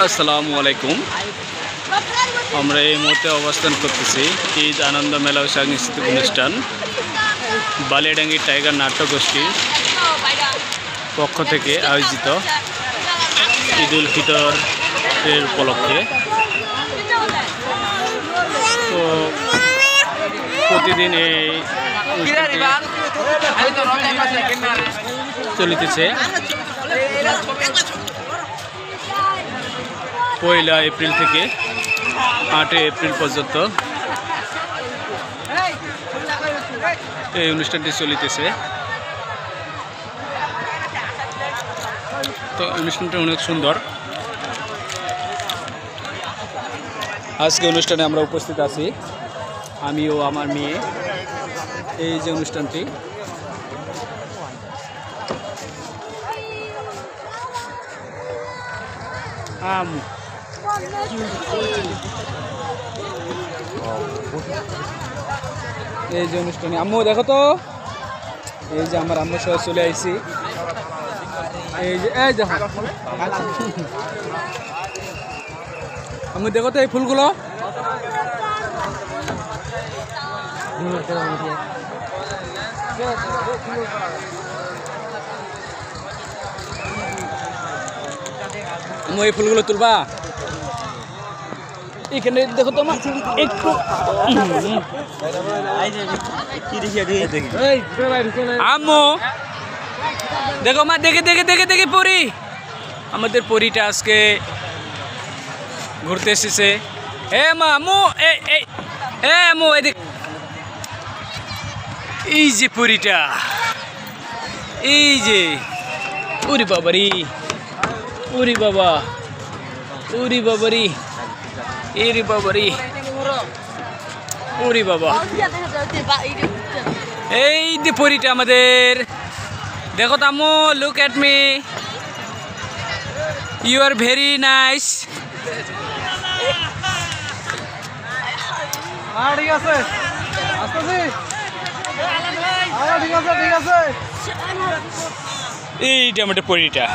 আসসালামু আলাইকুম। আমরা এই মুহূর্তে অবস্থান করতেছি ঈদ আনন্দ মেলা ও সাংস্কৃতিক অনুষ্ঠান বালিয়াডাঙ্গি টাইগার নাট্যগোষ্ঠীর পক্ষ থেকে আয়োজিত ঈদ উল ফিতর এর উপলক্ষে। তো প্রতিদিন এই চলিতেছে 1 এপ্রিল থেকে 8 এপ্রিল পর্যন্ত এই অনুষ্ঠানটি চলিতেছে। তো অনুষ্ঠানটা অনেক সুন্দর। আজকে অনুষ্ঠানে আমরা উপস্থিত আছি, আমি ও আমার মেয়ে। এই যে অনুষ্ঠানটি এই যে অনুষ্ঠানে আম্মু দেখো তো, এই যে আমার আম্মু সহ চলে আইছি। এই যে আম্মু দেখো তো এই ফুলগুলো। আম্মু এই ফুলগুলো তুলবা, এখানে দেখো তো মা একটু। আম্মু দেখো মা, দেখে দেখে দেখে দেখে পরি, আমাদের পরিটা আজকে ঘুরতে এসেছে। মা আম্মু আম্মু এদিক, এই যে পরিটা, এই যে উরি বাবারি, উরি বাবা, উরি বাবারি, এরি বাবারি, উরি বাবা। এই যে পরিটা আমাদের, দেখো তো আম্মু, look at me, you are very nice. ঠিক আছে, এইটা আমাদের পরিটা।